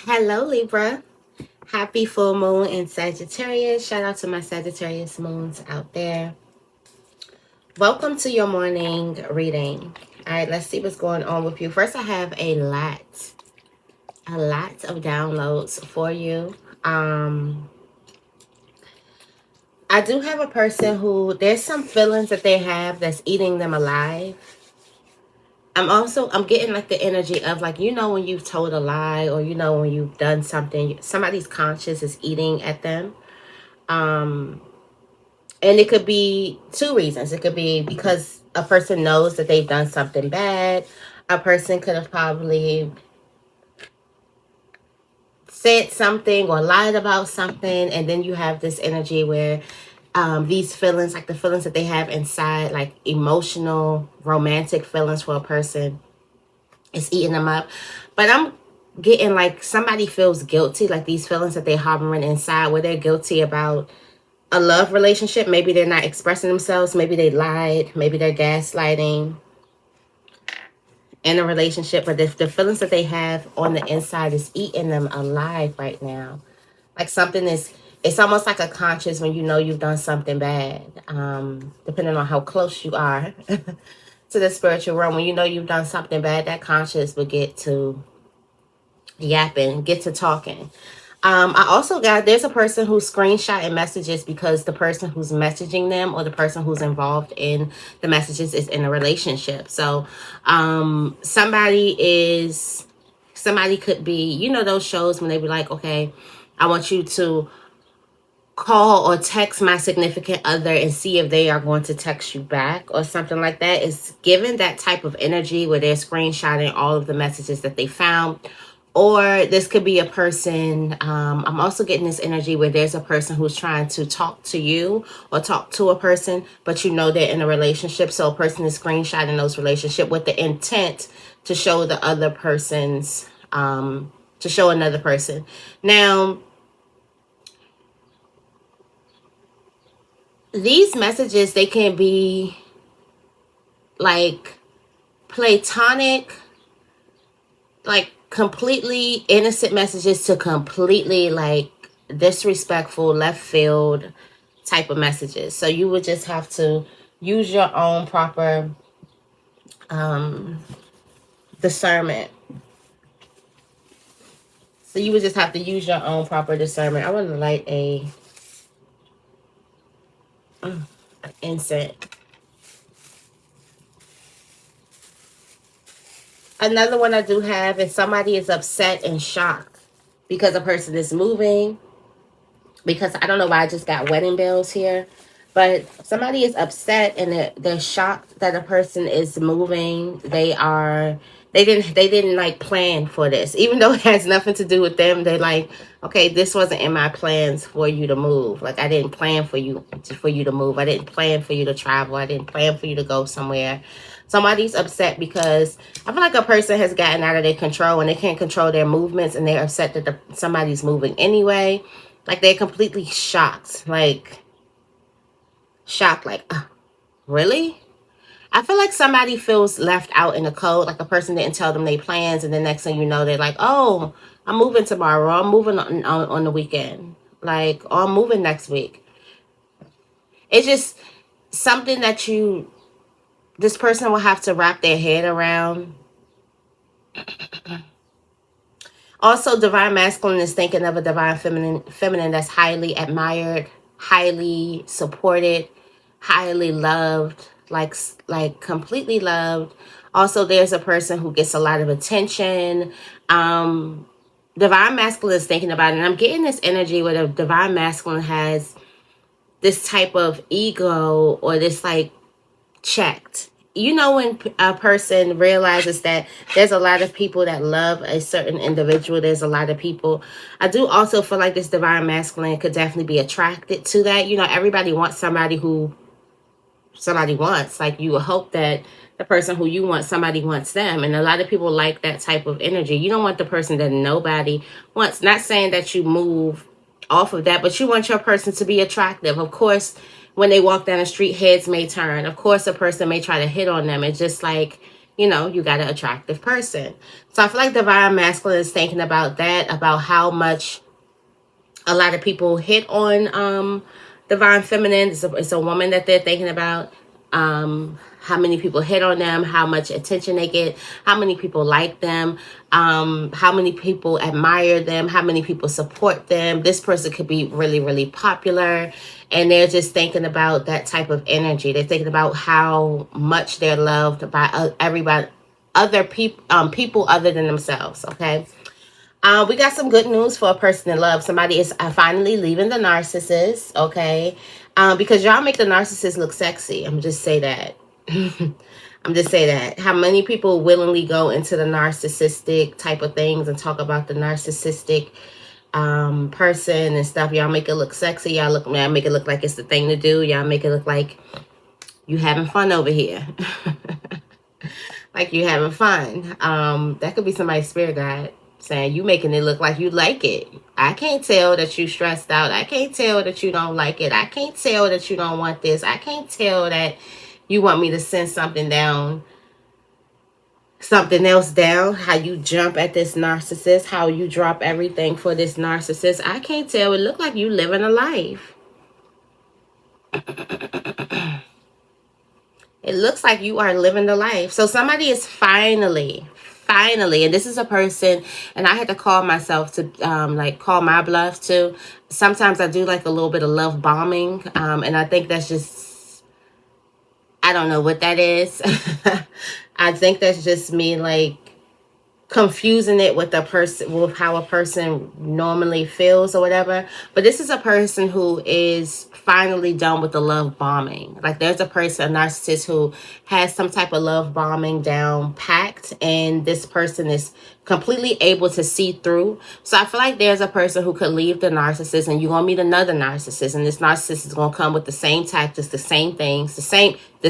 Hello, Libra. Happy full moon in Sagittarius. Shout out to my Sagittarius moons out there. Welcome to your morning reading. All right, let's see what's going on with you. First, I have a lot of downloads for you. I do have a person who there's some feelings that they have that's eating them alive. I'm getting like the energy of like, when you've told a lie, or when you've done something, somebody's conscience is eating at them. And it could be two reasons. It could be because a person knows that they've done something bad. A person could have probably said something or lied about something, and then you have this energy where these feelings, like the feelings that they have inside, like emotional, romantic feelings for a person, is eating them up. But I'm getting like somebody feels guilty, like these feelings that they're harboring inside, where they're guilty about a love relationship. Maybe they're not expressing themselves. Maybe they lied. Maybe they're gaslighting in a relationship. But the feelings that they have on the inside is eating them alive right now. Like it's almost like a conscience when you know you've done something bad. Depending on how close you are to the spiritual realm, when you know you've done something bad, that conscience will get to yapping, get to talking. I also there's a person who's screenshotting messages because the person who's messaging them, or the person who's involved in the messages, is in a relationship. So somebody could be, those shows when they be like, okay, I want you to call or text my significant other and see if they are going to text you back or something like that. It's given that type of energy where they're screenshotting all of the messages that they found. Or this could be a person, I'm also getting this energy where there's a person who's trying to talk to you or talk to a person, but they're in a relationship. So a person is screenshotting those relationships with the intent to show the other person's, to show another person. Now, these messages, they can be like platonic, like completely innocent messages, to completely like disrespectful, left field type of messages. So you would just have to use your own proper discernment. So you would just have to use your own proper discernment. I want to light a incense. Another one I do have is somebody is upset and shocked because a person is moving. Because I don't know why I just got wedding bells here, but somebody is upset and they're shocked that a person is moving. They didn't like plan for this, even though it has nothing to do with them. They're like, okay, this wasn't in my plans for you to move. Like, I didn't plan for you to move. I didn't plan for you to travel. I didn't plan for you to go somewhere. Somebody's upset because I feel like a person has gotten out of their control and they can't control their movements, and they're upset that somebody's moving anyway. Like, they're completely shocked. Like, really? I feel like somebody feels left out in the cold. Like, a person didn't tell them their plans, and the next thing you know, they're like, oh, I'm moving tomorrow, or I'm moving on the weekend. Like, or I'm moving next week. It's just something that this person will have to wrap their head around. Also, divine masculine is thinking of a divine feminine that's highly admired, highly supported, highly loved, like completely loved. Also, there's a person who gets a lot of attention. Divine masculine is thinking about it, and I'm getting this energy where the divine masculine has this type of ego, or this like checked. When a person realizes that there's a lot of people that love a certain individual, there's a lot of people. I do also feel like this divine masculine could definitely be attracted to that. Everybody wants somebody who somebody wants. Like, you would hope that the person who you want, somebody wants them. And a lot of people like that type of energy. You don't want the person that nobody wants. Not saying that you move off of that, but you want your person to be attractive. Of course, when they walk down the street, heads may turn. Of course, a person may try to hit on them. It's just like, you know, you got an attractive person. So I feel like divine masculine is thinking about that, about how much a lot of people hit on divine feminine. It's a woman that they're thinking about. How many people hit on them, how much attention they get, how many people like them, how many people admire them, how many people support them. This person could be really, really popular, and they're just thinking about that type of energy. They're thinking about how much they're loved by everybody, other people, people other than themselves. Okay. We got some good news for a person in love. Somebody is finally leaving the narcissist, okay? Because y'all make the narcissist look sexy. I'm just say that. I'm just say that. How many people willingly go into the narcissistic type of things and talk about the narcissistic person and stuff? Y'all make it look sexy. Y'all make it look like it's the thing to do. Y'all make it look like you having fun over here. Like you having fun. That could be somebody's spirit guide saying you making it look like you like it. I can't tell that you stressed out. I can't tell that you don't like it. I can't tell that you don't want this. I can't tell that you want me to send something else down. How you jump at this narcissist, how you drop everything for this narcissist. I can't tell. It look like you living a life. It looks like you are living the life. So somebody is finally, and this is a person, and I had to call myself to like call my bluff too. Sometimes I do like a little bit of love bombing, and I think that's just, I don't know what that is. I think that's just me like confusing it with with how a person normally feels or whatever. But this is a person who is finally done with the love bombing. Like there's a person, a narcissist, who has some type of love bombing down packed, and this person is completely able to see through. So I feel like there's a person who could leave the narcissist and you're gonna meet another narcissist, and this narcissist is gonna come with the same tactics, the same things, the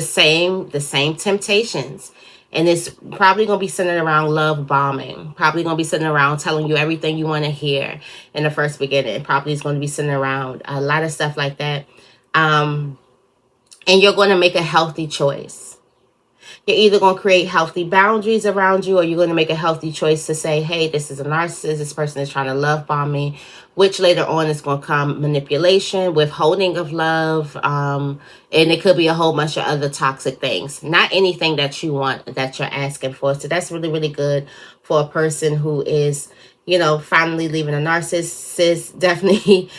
same temptations. And it's probably going to be centered around love bombing. Probably going to be centered around telling you everything you want to hear in the first beginning. Probably is going to be centered around a lot of stuff like that. And you're going to make a healthy choice. You're either going to create healthy boundaries around you, or you're going to make a healthy choice to say, hey, this is a narcissist. This person is trying to love bomb me, which later on is going to come manipulation, withholding of love. And it could be a whole bunch of other toxic things. Not anything that you want, that you're asking for. So that's really, really good for a person who is, you know, finally leaving a narcissist. Definitely,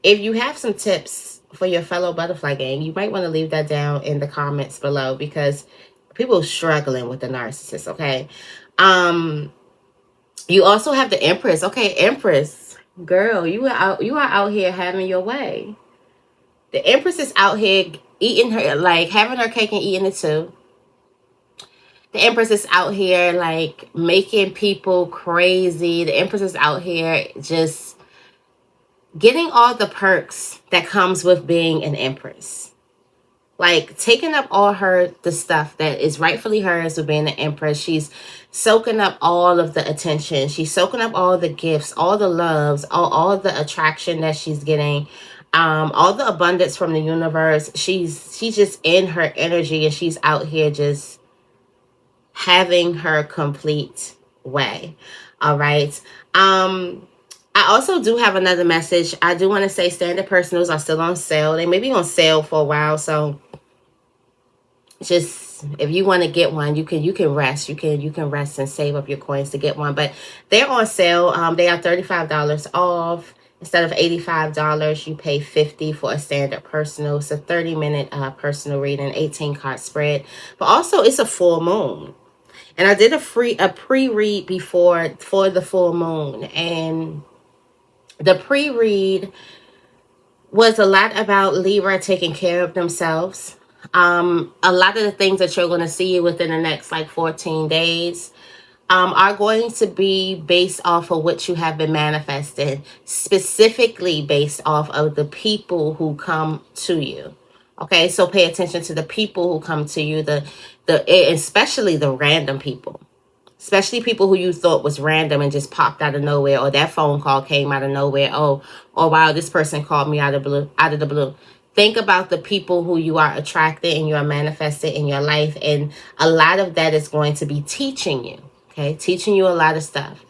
if you have some tips for your fellow butterfly gang, you might want to leave that down in the comments below, because people are struggling with the narcissist, okay? You also have the Empress. Okay, Empress, girl, you are out here having your way. The Empress is out here eating her, like having her cake and eating it too. The Empress is out here like making people crazy. The Empress is out here just getting all the perks that comes with being an Empress. Like taking up all the stuff that is rightfully hers with being an Empress. She's soaking up all of the attention. She's soaking up all the gifts, all the loves, all the attraction that she's getting, all the abundance from the universe. She's just in her energy, and she's out here just having her complete way. All right. I also do have another message. I do want to say standard personals are still on sale. They may be on sale for a while, so just if you want to get one, you can rest. You can rest and save up your coins to get one. But they're on sale. They are $35 off. Instead of $85, you pay $50 for a standard personal. It's a 30-minute personal reading, 18-card spread. But also, it's a full moon. And I did a pre-read before for the full moon. And the pre-read was a lot about Libra taking care of themselves. A lot of the things that you're going to see within the next like 14 days are going to be based off of what you have been manifesting, specifically based off of the people who come to you. Okay, so pay attention to the people who come to you, especially the random people. Especially people who you thought was random and just popped out of nowhere, or that phone call came out of nowhere. Oh wow, this person called me out of the blue. think about the people who you are attracting and you are manifesting in your life. And a lot of that is going to be teaching you, okay? Teaching you a lot of stuff.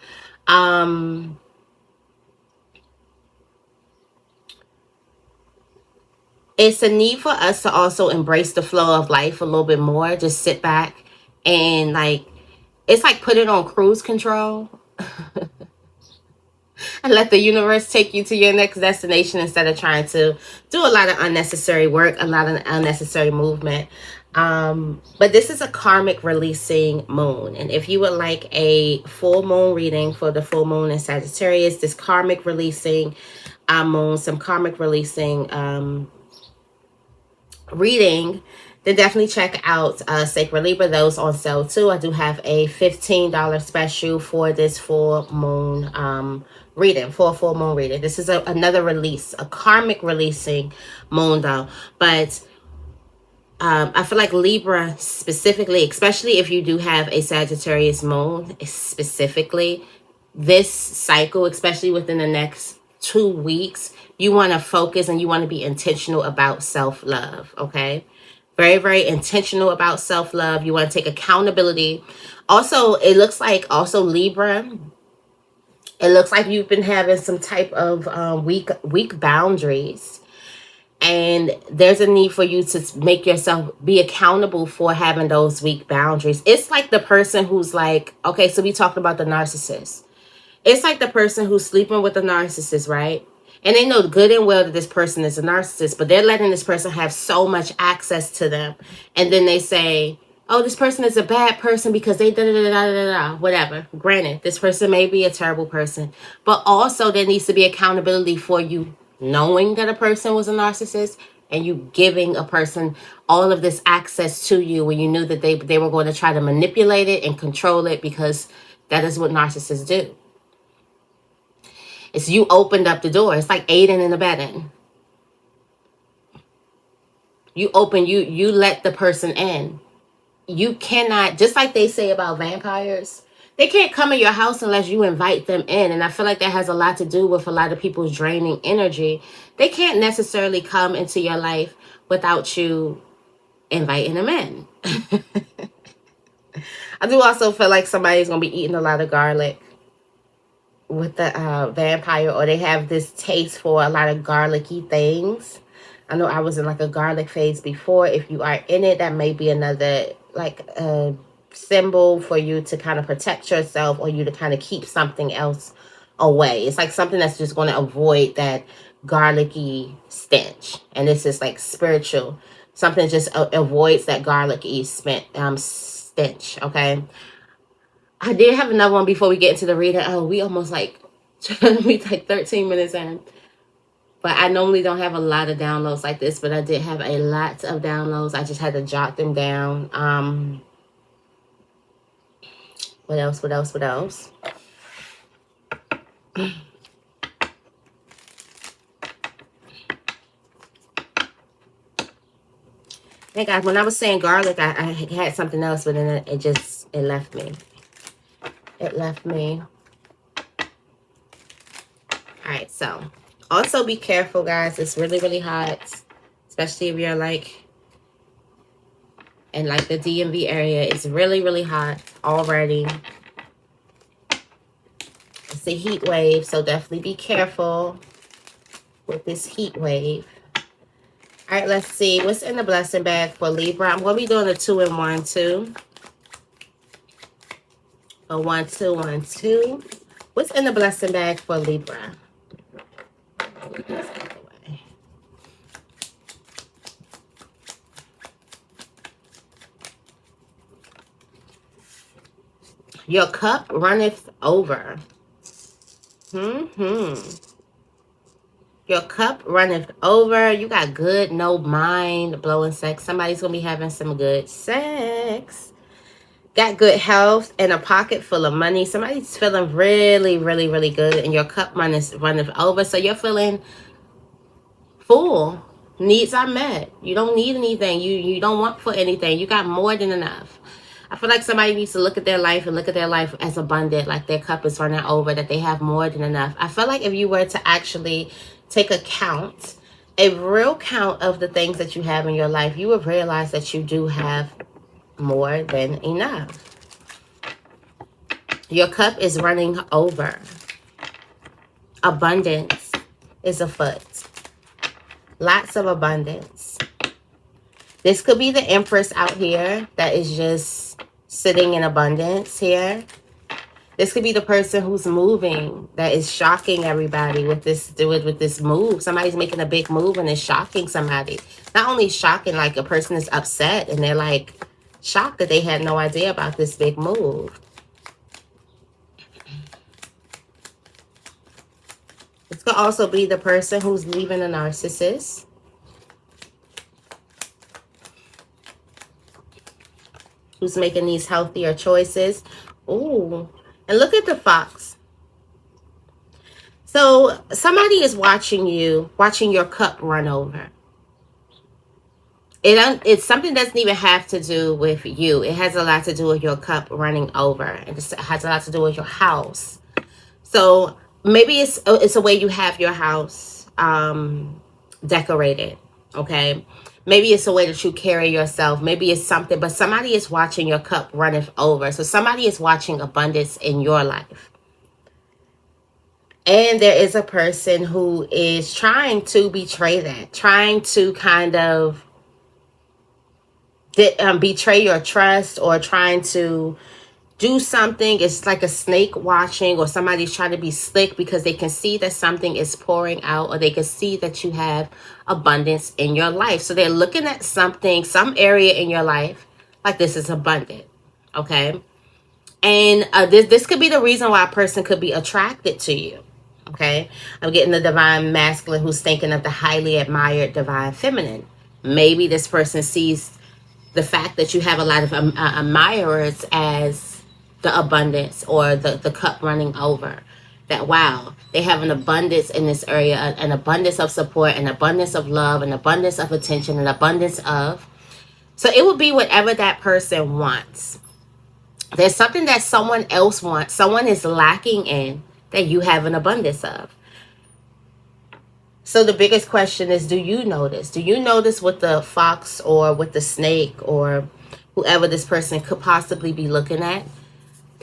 It's a need for us to also embrace the flow of life a little bit more. Just sit back and like, it's like put it on cruise control and let the universe take you to your next destination instead of trying to do a lot of unnecessary work, a lot of unnecessary movement. But this is a karmic releasing moon. And if you would like a full moon reading for the full moon in Sagittarius, this karmic releasing moon, some karmic releasing reading, then definitely check out Sacred Libra. Those on sale too. I do have a $15 special for this full moon reading, for a full moon reading. This is another release, a karmic releasing moon though. But I feel like Libra specifically, especially if you do have a Sagittarius moon, specifically this cycle, especially within the next 2 weeks, you want to focus and you want to be intentional about self-love, okay? Very, very intentional about self-love. You want to take accountability. Also, it looks like also Libra, it looks like you've been having some type of weak boundaries. And there's a need for you to make yourself be accountable for having those weak boundaries. It's like the person who's like, okay, so we talked about the narcissist. It's like the person who's sleeping with the narcissist, right? And they know good and well that this person is a narcissist, but they're letting this person have so much access to them. And then they say, oh, this person is a bad person because they da-da-da-da-da-da, whatever. Granted, this person may be a terrible person, but also there needs to be accountability for you knowing that a person was a narcissist and you giving a person all of this access to you when you knew that they were going to try to manipulate it and control it, because that is what narcissists do. It's you opened up the door. It's like aiding and abetting. You let the person in. You cannot, just like they say about vampires, they can't come in your house unless you invite them in. And I feel like that has a lot to do with a lot of people's draining energy. They can't necessarily come into your life without you inviting them in. I do also feel like somebody's going to be eating a lot of garlic with the vampire, or they have this taste for a lot of garlicky things. I know I was in like a garlic phase before. If you are in it, that may be another like symbol for you to kind of protect yourself, or you to kind of keep something else away. It's like something that's just going to avoid that garlicky stench. And this is like spiritual. Something just avoids that garlicky stench, okay? I did have another one before we get into the reading. Oh, we almost like 13 minutes in. But I normally don't have a lot of downloads like this, but I did have a lot of downloads. I just had to jot them down. What else? Hey guys, when I was saying garlic, I had something else, but then it left me. All right, so also be careful, guys. It's really, really hot, especially if you're like in like the DMV area. It's really, really hot already. It's a heat wave, so definitely be careful with this heat wave. All right, let's see what's in the blessing bag for Libra. I'm going to be doing a 2 and 1, 2. A 1, 2, 1, 2. What's in the blessing bag for Libra? Your cup runneth over. Your cup runneth over. You got good, no mind blowing sex. Somebody's going to be having some good sex. Got good health and a pocket full of money. Somebody's feeling really, really, really good. And your cup runneth over. So you're feeling full. Needs are met. You don't need anything. You don't want for anything. You got more than enough. I feel like somebody needs to look at their life and look at their life as abundant, like their cup is running over, that they have more than enough. I feel like if you were to actually take account a real count of the things that you have in your life, you will realize that you do have more than enough. Your cup is running over. Abundance is afoot. Lots of abundance. This could be the Empress out here that is just sitting in abundance here. This could be the person who's moving, that is shocking everybody with this move. Somebody's making a big move and is shocking somebody. Not only shocking, like a person is upset and they're like shocked that they had no idea about this big move. This could also be the person who's leaving a narcissist. Who's making these healthier choices. Ooh. And look at the fox. So somebody is watching you, watching your cup run over. It's something that doesn't even have to do with you. It has a lot to do with your cup running over. It has a lot to do with your house. So maybe it's a way you have your house decorated, okay? Maybe it's a way that you carry yourself. Maybe it's something, but somebody is watching your cup runneth over. So somebody is watching abundance in your life. And there is a person who is trying to betray that, trying to kind of betray your trust, or trying to do something. It's like a snake watching, or somebody's trying to be slick because they can see that something is pouring out, or they can see that you have abundance in your life. So they're looking at something, some area in your life, like this is abundant, okay? And this could be the reason why a person could be attracted to you, okay? I'm getting the divine masculine who's thinking of the highly admired divine feminine. Maybe this person sees the fact that you have a lot of admirers as the abundance, or the cup running over. That, wow, they have an abundance in this area, an abundance of support, an abundance of love, an abundance of attention, an abundance of. So it would be whatever that person wants. There's something that someone else wants, someone is lacking in, that you have an abundance of. So the biggest question is, do you notice? Do you notice with the fox or with the snake or whoever this person could possibly be looking at?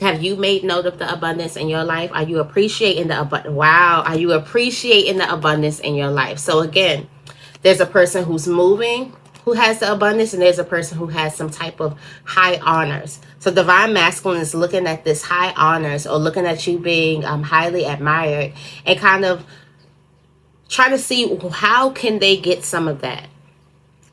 Have you made note of the abundance in your life? Are you appreciating the abundance? Wow, are you appreciating the abundance in your life? So again, there's a person who's moving, who has the abundance, and there's a person who has some type of high honors. So divine masculine is looking at this high honors, or looking at you being highly admired, and kind of trying to see how can they get some of that.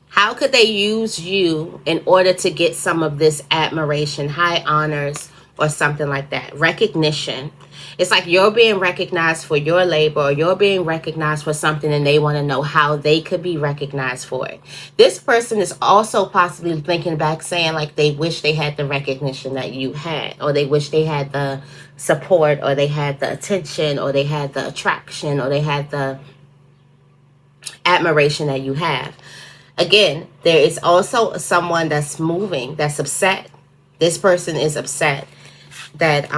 How could they use you in order to get some of this admiration, high honors, or something like that? Recognition. It's like you're being recognized for your labor, or you're being recognized for something, and they want to know how they could be recognized for it. This person is also possibly thinking back, saying like they wish they had the recognition that you had, or they wish they had the support, or they had the attention, or they had the attraction, or they had the admiration that you have. Again, there is also someone that's moving, that's upset. This person is upset that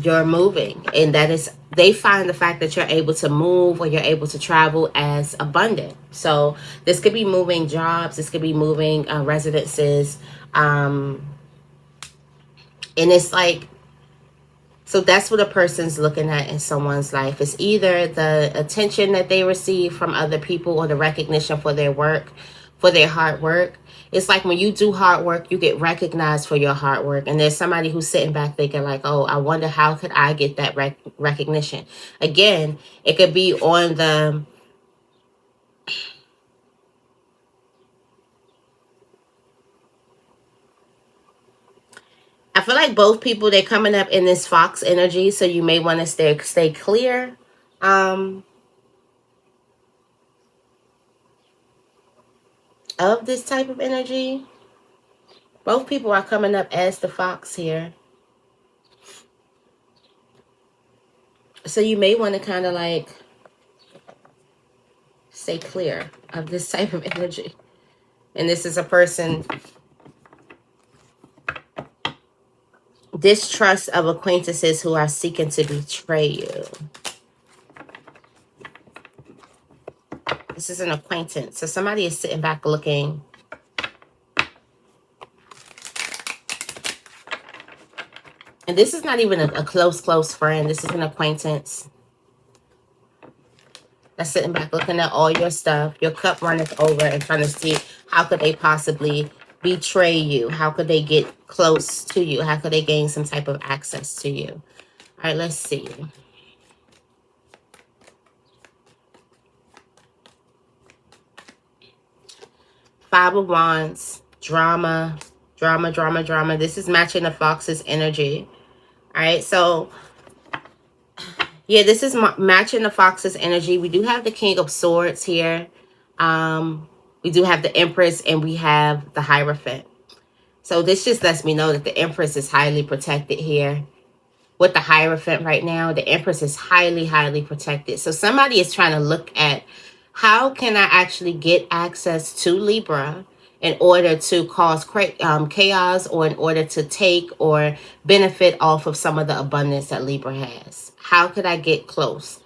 you're moving, and that is, they find the fact that you're able to move, or you're able to travel, as abundant. So this could be moving jobs, this could be moving residences, and it's like, so that's what a person's looking at in someone's life. It's either the attention that they receive from other people, or the recognition for their work, for their hard work. It's like when you do hard work, you get recognized for your hard work. And there's somebody who's sitting back thinking like, oh, I wonder how could I get that recognition. Again, it could be on the... I feel like both people, they're coming up in this fox energy, so you may want to stay clear. Of this type of energy. Both people are coming up as the fox here. So you may want to kind of like stay clear of this type of energy. And this is a person... distrust of acquaintances who are seeking to betray you. This is an acquaintance. So somebody is sitting back looking. And this is not even a close friend. This is an acquaintance that's sitting back looking at all your stuff. Your cup runneth over and trying to see how could they possibly betray you? How could they get close to you? How could they gain some type of access to you? All right, let's see. Five of Wands, drama. This is matching the Fox's energy. All right, so yeah, this is matching the Fox's energy. We do have the King of Swords here. We do have the Empress and we have the Hierophant. So this just lets me know that the Empress is highly protected here. With the Hierophant right now, the Empress is highly protected. So somebody is trying to look at how can I actually get access to Libra in order to cause chaos, or in order to take or benefit off of some of the abundance that Libra has. How could I get close?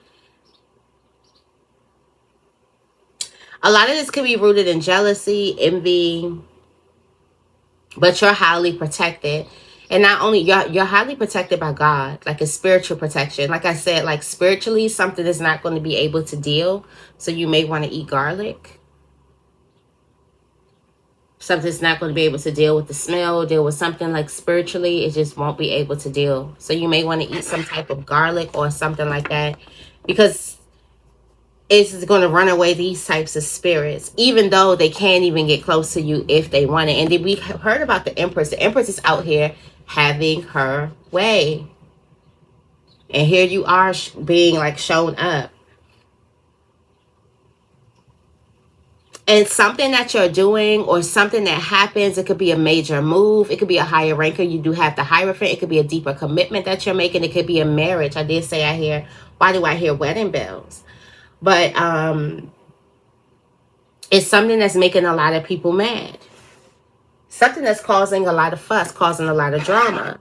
A lot of this could be rooted in jealousy, envy, but you're highly protected. And not only you're highly protected by God, like a spiritual protection. Like I said, like spiritually, something is not going to be able to deal. So you may want to eat garlic. Something's not going to be able to deal with the smell, deal with something like spiritually. It just won't be able to deal. So you may want to eat some type of garlic or something like that, because it's going to run away these types of spirits, even though they can't even get close to you if they want it. And then we've heard about the Empress. The Empress is out here having her way. And here you are being like shown up. And something that you're doing or something that happens, it could be a major move. It could be a higher ranker. You do have the Hierophant. It could be a deeper commitment that you're making. It could be a marriage. I did say why do I hear wedding bells? But it's something that's making a lot of people mad. Something that's causing a lot of fuss, causing a lot of drama.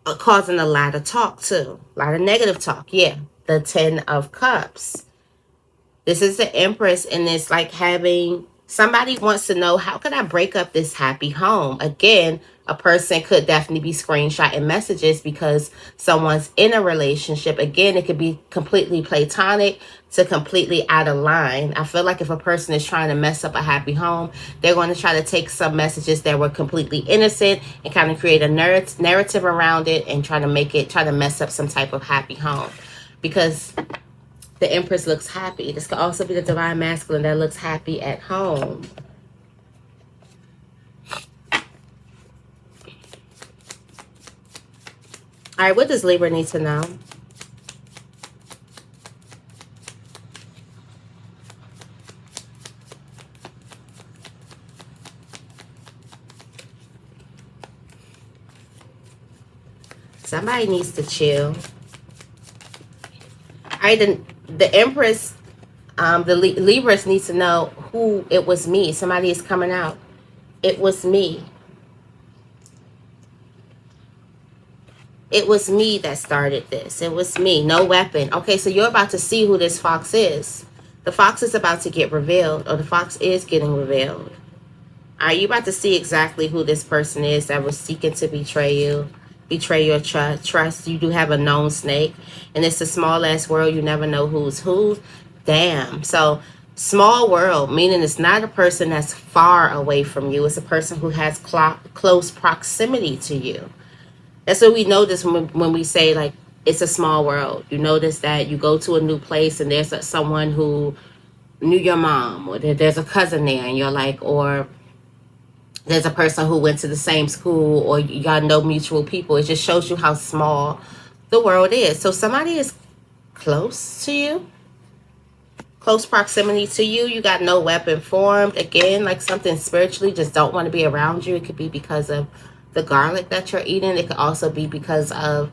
Causing a lot of talk too. A lot of negative talk. Yeah. The 10 of Cups. This is the Empress, and it's like having somebody wants to know, how can I break up this happy home? Again, a person could definitely be screenshotting messages because someone's in a relationship. Again, it could be completely platonic to completely out of line. I feel like if a person is trying to mess up a happy home, they're going to try to take some messages that were completely innocent and kind of create a narrative around it and try to mess up some type of happy home. Because the Empress looks happy. This could also be the Divine Masculine that looks happy at home. All right, what does Libra need to know? Somebody needs to chill. All right, the Empress, the Libras needs to know who it was me. Somebody is coming out. It was me. It was me that started this. It was me. No weapon. Okay, so you're about to see who this fox is. The fox is about to get revealed, or the fox is getting revealed. All right, you're about to see exactly who this person is that was seeking to betray you. Betray your trust. You do have a known snake, and it's a small ass world. You never know who's who. Damn. So small world, meaning it's not a person that's far away from you. It's a person who has close proximity to you. That's what we notice when we say like it's a small world. You notice that you go to a new place and there's someone who knew your mom, or there's a cousin there, and you're like, or there's a person who went to the same school, or y'all know mutual people. It just shows you how small the world is. So somebody is close to you, close proximity to you. You got no weapon formed. Again, like something spiritually just don't want to be around you. It could be because of the garlic that you're eating. It could also be because of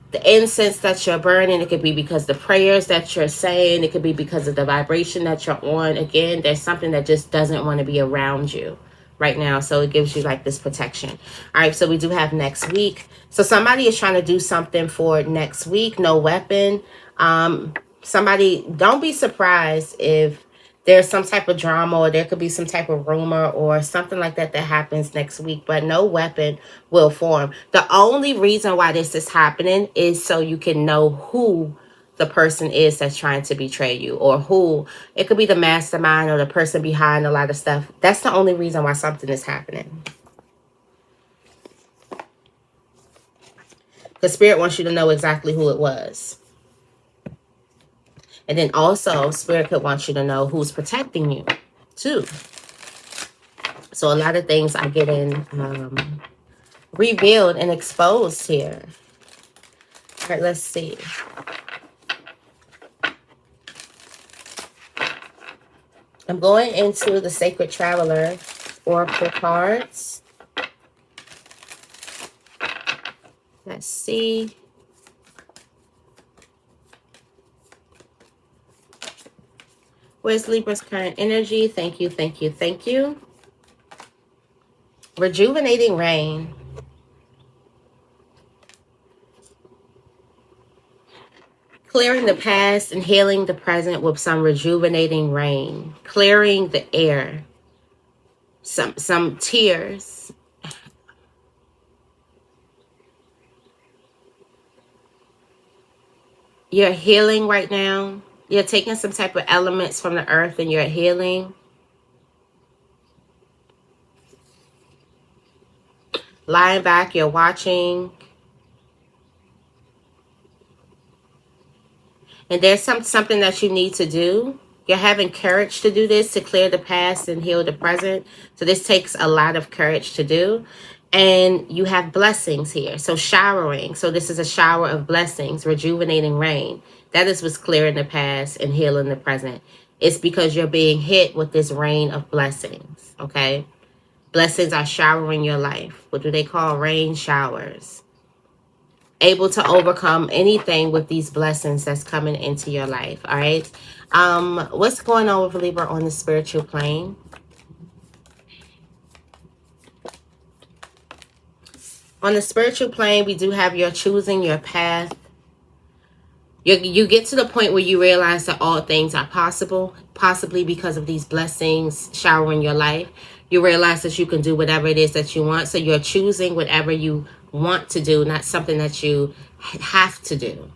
the incense that you're burning. It could be because the prayers that you're saying. It could be because of the vibration that you're on. Again, there's something that just doesn't want to be around you right now. So it gives you like this protection. All right, so we do have next week. So somebody is trying to do something for next week. No weapon. Somebody, don't be surprised if there's some type of drama, or there could be some type of rumor or something like that that happens next week, but no weapon will form. The only reason why this is happening is so you can know who the person is that's trying to betray you, or who, it could be the mastermind or the person behind a lot of stuff. That's the only reason why something is happening. The spirit wants you to know exactly who it was. And then also, spirit could want you to know who's protecting you too. So a lot of things are getting revealed and exposed here. All right, let's see. I'm going into the Sacred Traveler Oracle cards. Let's see. Where's Libra's current energy? Thank you, thank you, thank you. Rejuvenating rain. Clearing the past and healing the present with some rejuvenating rain. Clearing the air. Some tears. You're healing right now. You're taking some type of elements from the earth and you're healing. Lying back, you're watching. And there's something that you need to do. You're having courage to do this, to clear the past and heal the present. So this takes a lot of courage to do. And you have blessings here. So showering. So this is a shower of blessings, rejuvenating rain. That is what's clearing the past and healing the present. It's because you're being hit with this rain of blessings. Okay? Blessings are showering your life. What do they call rain showers? Able to overcome anything with these blessings that's coming into your life. All right. What's going on with Libra on the spiritual plane? On the spiritual plane, we do have your choosing your path. You get to the point where you realize that all things are possible, possibly because of these blessings showering your life. You realize that you can do whatever it is that you want. So you're choosing whatever you want to do, not something that you have to do.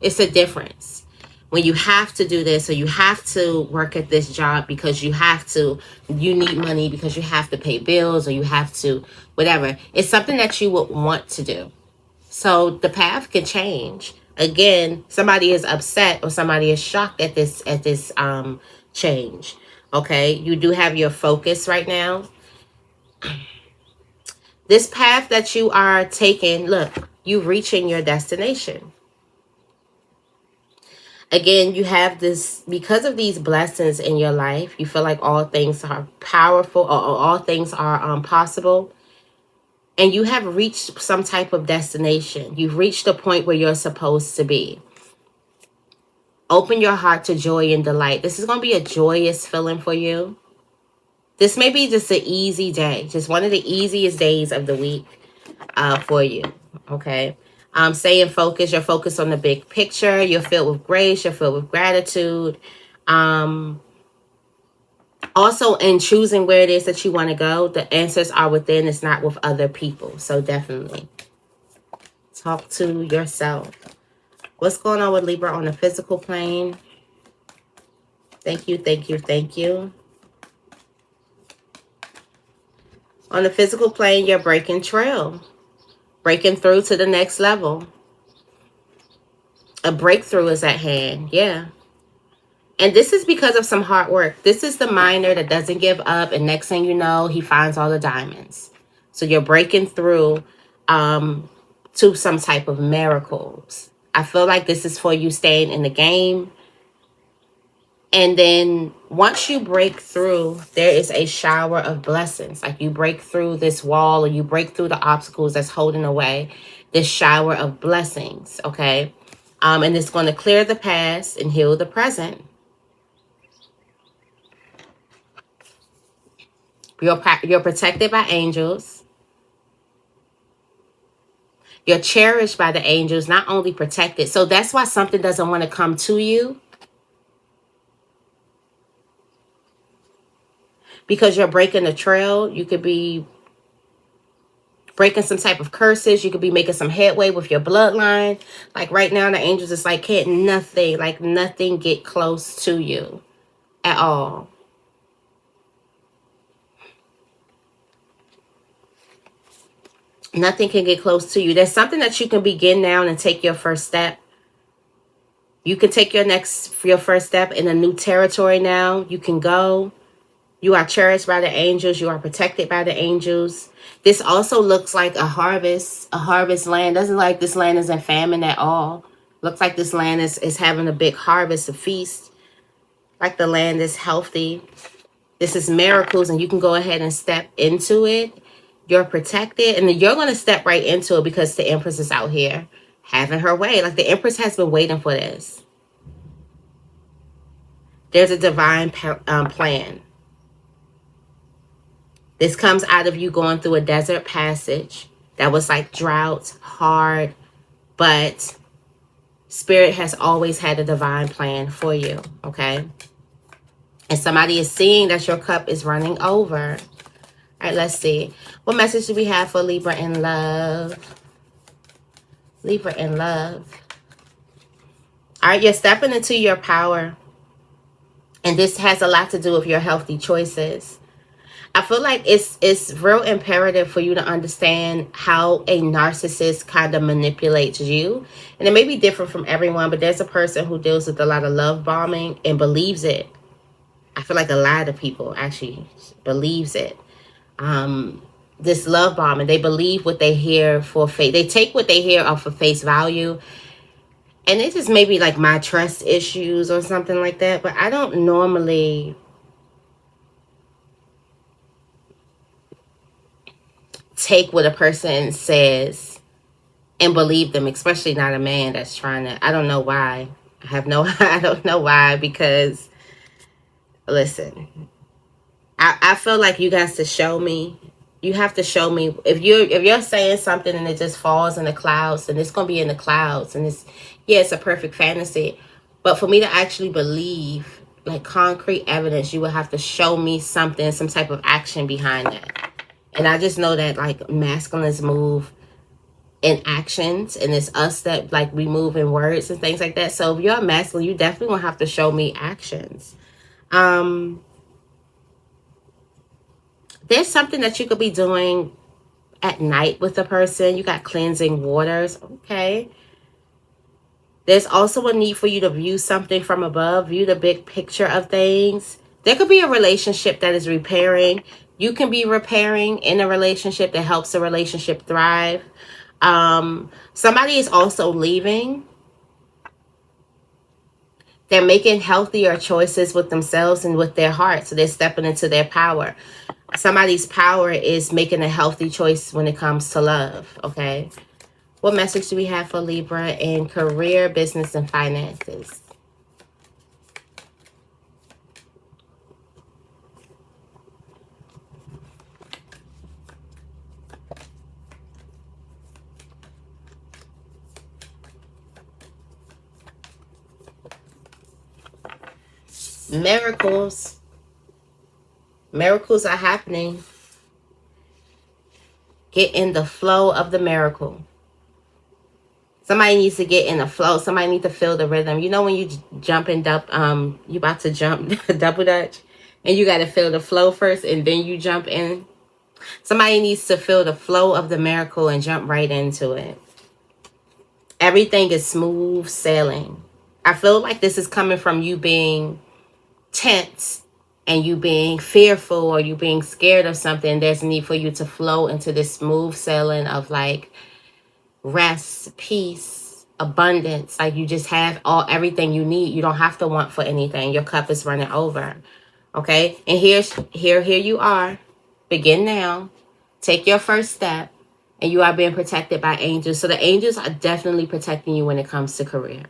It's a difference. When you have to do this, or you have to work at this job because you have to, you need money because you have to pay bills, or you have to, whatever. It's something that you would want to do. So the path can change. Again, somebody is upset or somebody is shocked at this change. Okay, you do have your focus right now. This path that you are taking, look, you reaching your destination. Again, you have this, because of these blessings in your life, you feel like all things are powerful, or all things are possible. And you have reached some type of destination. You've reached the point where you're supposed to be. Open your heart to joy and delight. This is going to be a joyous feeling for you. This may be just an easy day. Just one of the easiest days of the week for you. Okay. Staying focused. You're focused on the big picture. You're filled with grace. You're filled with gratitude. Also, in choosing where it is that you want to go, the answers are within. It's not with other people. So definitely talk to yourself. What's going on with Libra on the physical plane? Thank you, thank you, thank you. On the physical plane, you're breaking trail. Breaking through to the next level. A breakthrough is at hand. Yeah. And this is because of some hard work. This is the miner that doesn't give up. And next thing you know, he finds all the diamonds. So you're breaking through to some type of miracles. I feel like this is for you staying in the game. And then once you break through, there is a shower of blessings. Like you break through this wall, or you break through the obstacles that's holding away this shower of blessings. Okay. And it's going to clear the past and heal the present. You're protected by angels. You're cherished by the angels, not only protected. So that's why something doesn't want to come to you, because you're breaking the trail. You could be breaking some type of curses. You could be making some headway with your bloodline. Like right now, the angels is like, can't nothing get close to you at all. Nothing can get close to you. There's something that you can begin now and take your first step. You can take your first step in a new territory now. You can go. You are cherished by the angels. You are protected by the angels. This also looks like a harvest land. Doesn't like this land is in famine at all. Looks like this land is having a big harvest, a feast. Like the land is healthy. This is miracles, and you can go ahead and step into it. You're protected, and then you're going to step right into it because the Empress is out here having her way. Like the Empress has been waiting for this. There's a divine plan. This comes out of you going through a desert passage that was like drought, hard, but Spirit has always had a divine plan for you, okay? And somebody is seeing that your cup is running over. All right, let's see. What message do we have for Libra in love? Libra in love. All right, you're stepping into your power. And this has a lot to do with your healthy choices. I feel like it's real imperative for you to understand how a narcissist kind of manipulates you. And it may be different from everyone, but there's a person who deals with a lot of love bombing and believes it. I feel like a lot of people actually believes it. This love bombing, they believe what they hear for face. They take what they hear off of face value. And it just maybe like my trust issues or something like that. But I don't normally take what a person says and believe them, especially not a man that's trying to, I don't know why. I don't know why, because listen, I feel like you guys to show me. You have to show me if you're saying something and it just falls in the clouds, and it's gonna be in the clouds, and it's a perfect fantasy. But for me to actually believe, like concrete evidence, you will have to show me something, some type of action behind that. And I just know that like masculines move in actions, and it's us that like we move in words and things like that. So if you're masculine, you definitely gonna have to show me actions. There's something that you could be doing at night with a person. You got cleansing waters. Okay. There's also a need for you to view something from above, view the big picture of things. There could be a relationship that is repairing. You can be repairing in a relationship that helps a relationship thrive. Somebody is also leaving. They're making healthier choices with themselves and with their heart. So they're stepping into their power. Somebody's power is making a healthy choice when it comes to love, okay? What message do we have for Libra in career, business, and finances? Miracles. Miracles are happening. Get in the flow of the miracle. Somebody needs to get in the flow. Somebody needs to feel the rhythm. You know when you jump and you about to jump double dutch, and you got to feel the flow first, and then you jump in. Somebody needs to feel the flow of the miracle and jump right into it. Everything is smooth sailing. I feel like this is coming from you being tense and you being fearful or you being scared of something. There's a need for you to flow into this smooth sailing of like rest, peace, abundance. Like you just have everything you need. You don't have to want for anything. Your cup is running over. Okay? And here you are. Begin now. Take your first step. And you are being protected by angels. So the angels are definitely protecting you when it comes to career.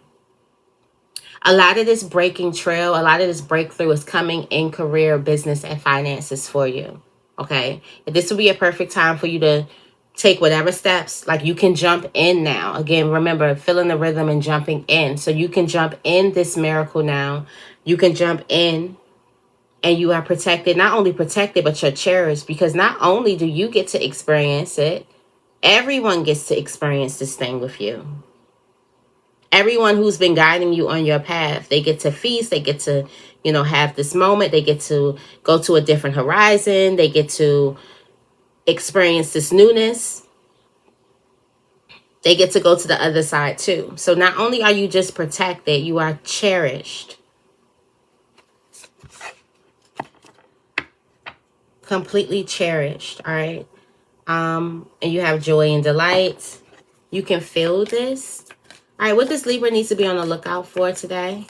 A lot of this breaking trail, a lot of this breakthrough is coming in career, business, and finances for you. Okay? And this will be a perfect time for you to take whatever steps. Like, you can jump in now. Again, remember, feeling the rhythm and jumping in. So you can jump in this miracle now. You can jump in, and you are protected. Not only protected, but you're cherished, because not only do you get to experience it, everyone gets to experience this thing with you. Everyone who's been guiding you on your path, they get to feast, they get to, have this moment, they get to go to a different horizon, they get to experience this newness, they get to go to the other side too. So not only are you just protected, you are cherished. Completely cherished, all right? And you have joy and delight. You can feel this. All right, what does Libra needs to be on the lookout for today?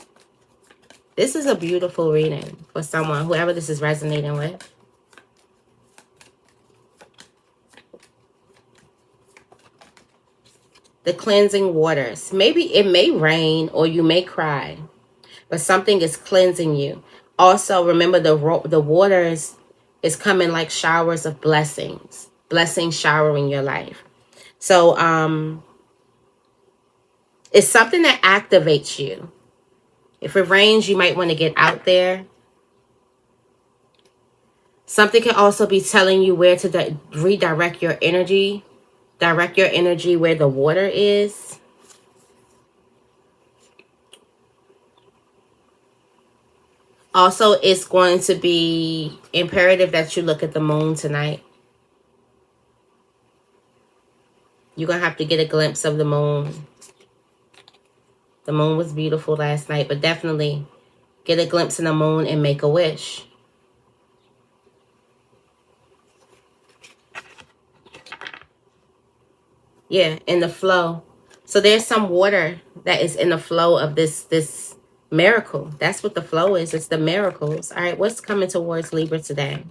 This is a beautiful reading for someone, whoever this is resonating with. The cleansing waters. Maybe it may rain or you may cry, but something is cleansing you. Also, remember the waters is coming like showers of blessings. Blessings showering your life. So, it's something that activates you. If it rains, you might want to get out there. Something can also be telling you where to redirect your energy. Direct your energy where the water is. Also, it's going to be imperative that you look at the moon tonight. You're going to have to get a glimpse of the moon. The moon was beautiful last night, but definitely get a glimpse of the moon and make a wish. Yeah, in the flow. So there's some water that is in the flow of this miracle. That's what the flow is. It's the miracles. All right, what's coming towards Libra today?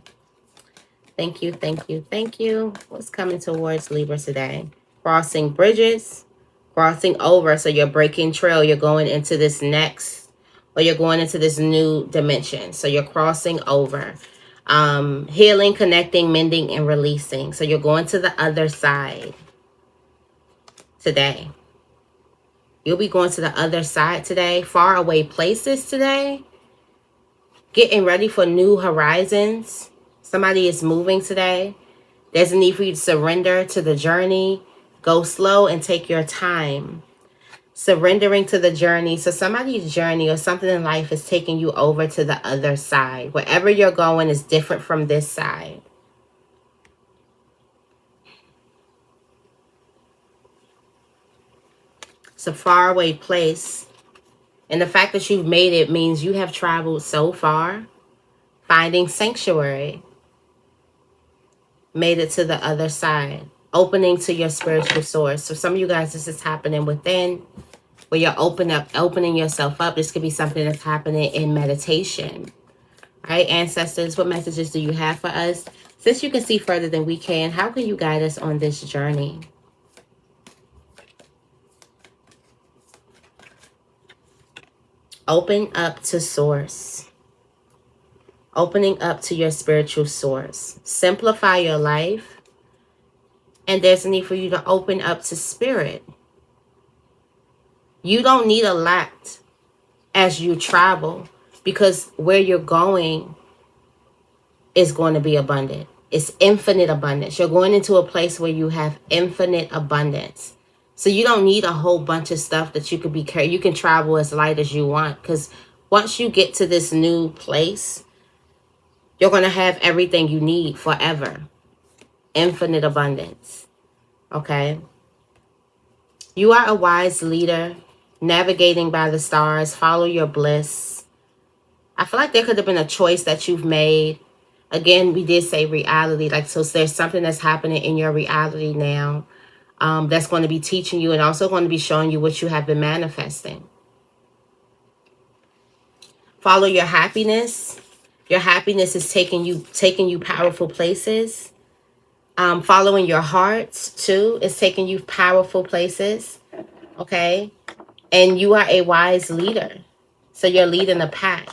Thank you, thank you, thank you. What's coming towards Libra today? Crossing bridges, crossing over. So you're breaking trail. You're going into this next, or you're going into this new dimension. So you're crossing over. Healing, connecting, mending, and releasing. So you're going to the other side today. You'll be going to the other side today. Far away places today. Getting ready for new horizons. Somebody is moving today. There's a need for you to surrender to the journey. Go slow and take your time. Surrendering to the journey. So somebody's journey or something in life is taking you over to the other side. Wherever you're going is different from this side. It's a faraway place. And the fact that you've made it means you have traveled so far. Finding sanctuary. Made it to the other side. Opening to your spiritual source. So some of you guys, this is happening within, where you're opening yourself up. This could be something that's happening in meditation. All right, ancestors, what messages do you have for us? Since you can see further than we can, how can you guide us on this journey? Open up to source. Opening up to your spiritual source. Simplify your life. And there's a need for you to open up to spirit. You don't need a lot as you travel, because where you're going is going to be abundant. It's infinite abundance. You're going into a place where you have infinite abundance. So you don't need a whole bunch of stuff that you could be carrying. You can travel as light as you want, because once you get to this new place, you're going to have everything you need forever. Infinite abundance. Okay? You are a wise leader, navigating by the stars. Follow your bliss. I feel like there could have been a choice that you've made. Again, we did say reality. Like, so there's something that's happening in your reality now that's going to be teaching you and also going to be showing you what you have been manifesting. Follow your happiness. Your happiness is taking you powerful places. Following your heart too is taking you powerful places. Okay. And you are a wise leader. So you're leading the pack.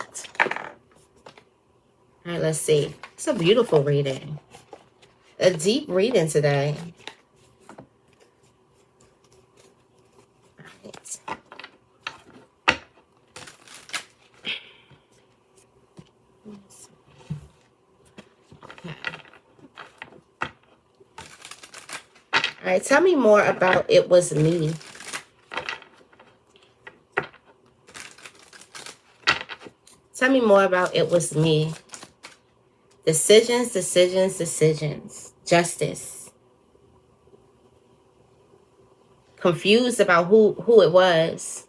All right, let's see. It's a beautiful reading. A deep reading today. Okay. All right, tell me more about it was me. Tell me more about it was me. Decisions, decisions, decisions. Justice. Confused about who it was.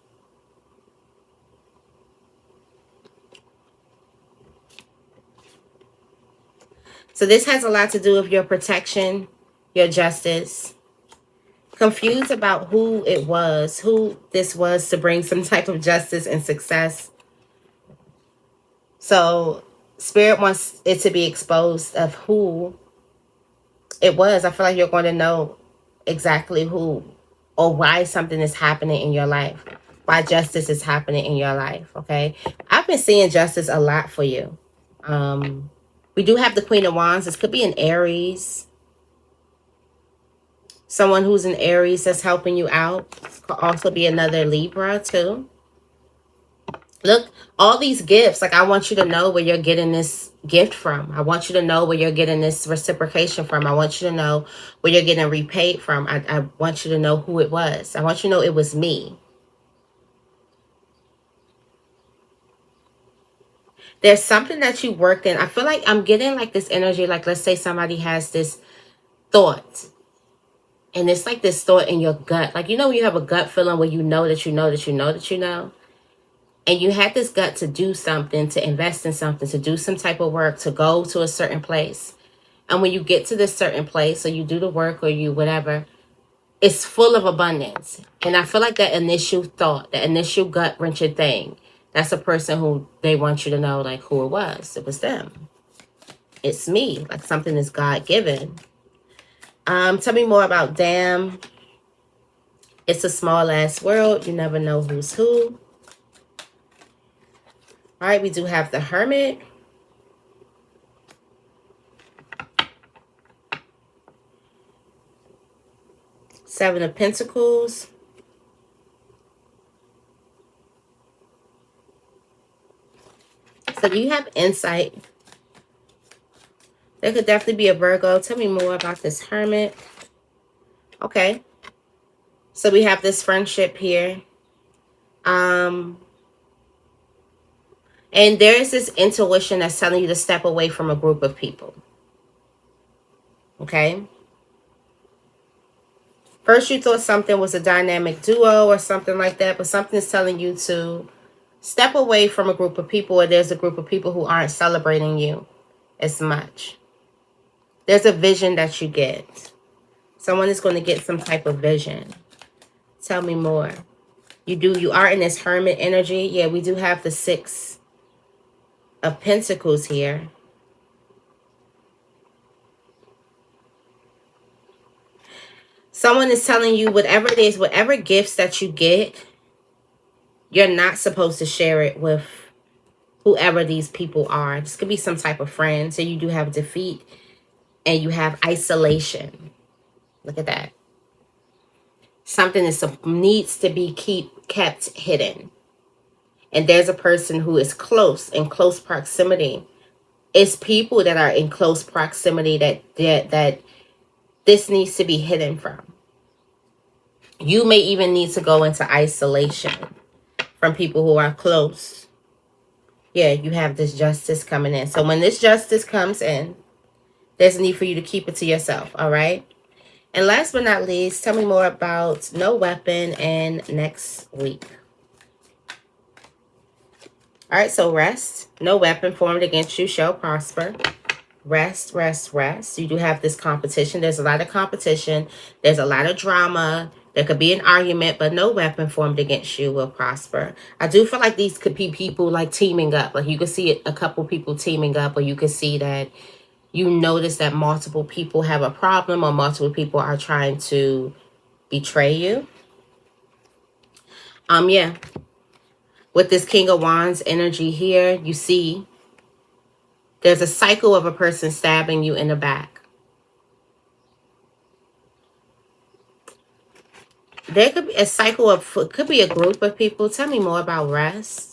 So this has a lot to do with your protection, your justice. Confused about who it was, who this was to bring some type of justice and success. So Spirit wants it to be exposed of who it was. I feel like you're going to know exactly who or why something is happening in your life. Why justice is happening in your life, okay? I've been seeing justice a lot for you. We do have the Queen of Wands. This could be an Aries. Someone who's an Aries that's helping you out. This could also be another Libra too. Look, all these gifts, like I want you to know where you're getting this gift from. I want you to know where you're getting this reciprocation from. I want you to know where you're getting repaid from. I want you to know who it was. I want you to know it was me. There's something that you worked in. I feel like I'm getting like this energy, like let's say somebody has this thought. And it's like this thought in your gut. Like, you know, you have a gut feeling where you know that you know that you know that you know. And you had this gut to do something, to invest in something, to do some type of work, to go to a certain place. And when you get to this certain place, or you do the work, or you whatever, it's full of abundance. And I feel like that initial thought, that initial gut-wrenching thing, that's a person who they want you to know, like, who it was. It was them. It's me. Like, something is God-given. Tell me more about damn. It's a small-ass world. You never know who's who. All right, we do have the Hermit. Seven of Pentacles. So you have insight. There could definitely be a Virgo. Tell me more about this Hermit. Okay. So we have this friendship here. And there is this intuition that's telling you to step away from a group of people. Okay. First you thought something was a dynamic duo or something like that, but something's telling you to step away from a group of people, or there's a group of people who aren't celebrating you as much. There's a vision that you get. Someone is going to get some type of vision. Tell me more. You are in this Hermit energy. Yeah, we do have the Six of Pentacles here. Someone is telling you whatever it is, whatever gifts that you get, you're not supposed to share it with whoever these people are. This could be some type of friend. So you do have defeat and you have isolation. Look at that. Something needs to be kept hidden. And there's a person who is close, in close proximity. It's people that are in close proximity that this needs to be hidden from. You may even need to go into isolation from people who are close. Yeah, you have this justice coming in. So when this justice comes in, there's a need for you to keep it to yourself, all right? And last but not least, tell me more about no weapon and next week. All right, so rest. No weapon formed against you shall prosper. Rest, rest, rest. You do have this competition. There's a lot of competition. There's a lot of drama. There could be an argument, but no weapon formed against you will prosper. I do feel like these could be people like teaming up. Like you could see a couple people teaming up, or you could see that you notice that multiple people have a problem, or multiple people are trying to betray you. Yeah. With this King of Wands energy here, you see there's a cycle of a person stabbing you in the back. There could be a cycle of, could be a group of people. Tell me more about rest.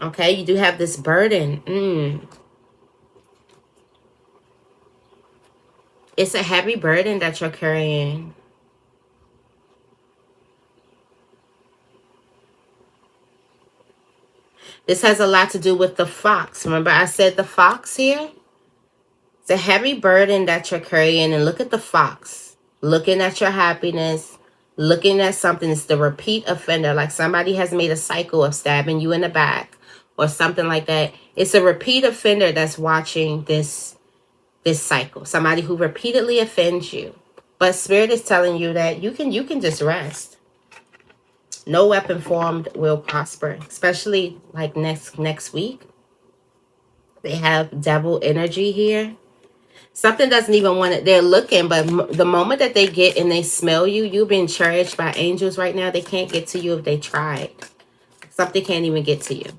Okay, you do have this burden. It's a heavy burden that you're carrying. This has a lot to do with the fox. Remember I said the fox here? It's a heavy burden that you're carrying. And look at the fox. Looking at your happiness. Looking at something. It's the repeat offender. Like somebody has made a cycle of stabbing you in the back. Or something like that. It's a repeat offender that's watching this cycle. Somebody who repeatedly offends you. But Spirit is telling you that you can just rest. No weapon formed will prosper. Especially like next week. They have devil energy here. Something doesn't even want it. They're looking, but the moment that they get and they smell you, you've been cherished by angels right now. They can't get to you if they tried. Something can't even get to you.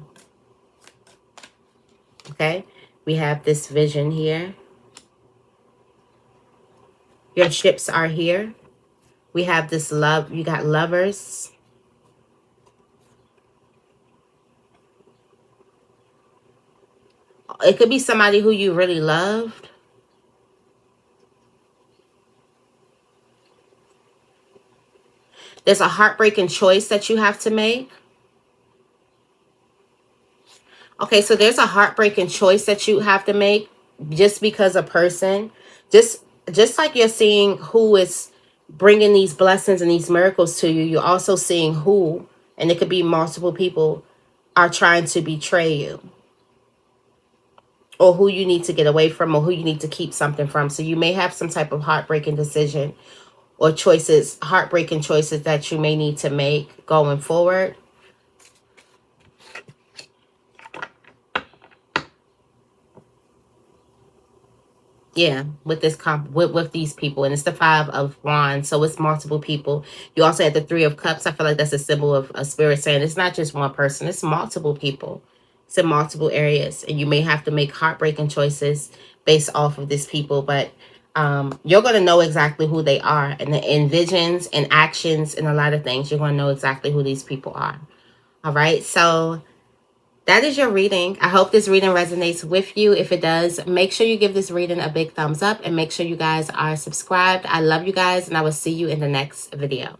Okay? We have this vision here. Your ships are here. We have this love. You got lovers. It could be somebody who you really loved. There's a heartbreaking choice that you have to make. Okay, so there's a heartbreaking choice that you have to make just because a person, just like you're seeing who is bringing these blessings and these miracles to you, you're also seeing who, and it could be multiple people, are trying to betray you, or who you need to get away from, or who you need to keep something from. So you may have some type of heartbreaking decision or choices, heartbreaking choices that you may need to make going forward. Yeah, with this with these people, and it's the 5 of Wands, so it's multiple people. You also have the 3 of Cups. I feel like that's a symbol of a spirit saying it's not just one person; it's multiple people. It's in multiple areas, and you may have to make heartbreaking choices based off of these people. But you're going to know exactly who they are, and in visions and actions and a lot of things, you're going to know exactly who these people are. All right, so that is your reading. I hope this reading resonates with you. If it does, make sure you give this reading a big thumbs up and make sure you guys are subscribed. I love you guys, and I will see you in the next video.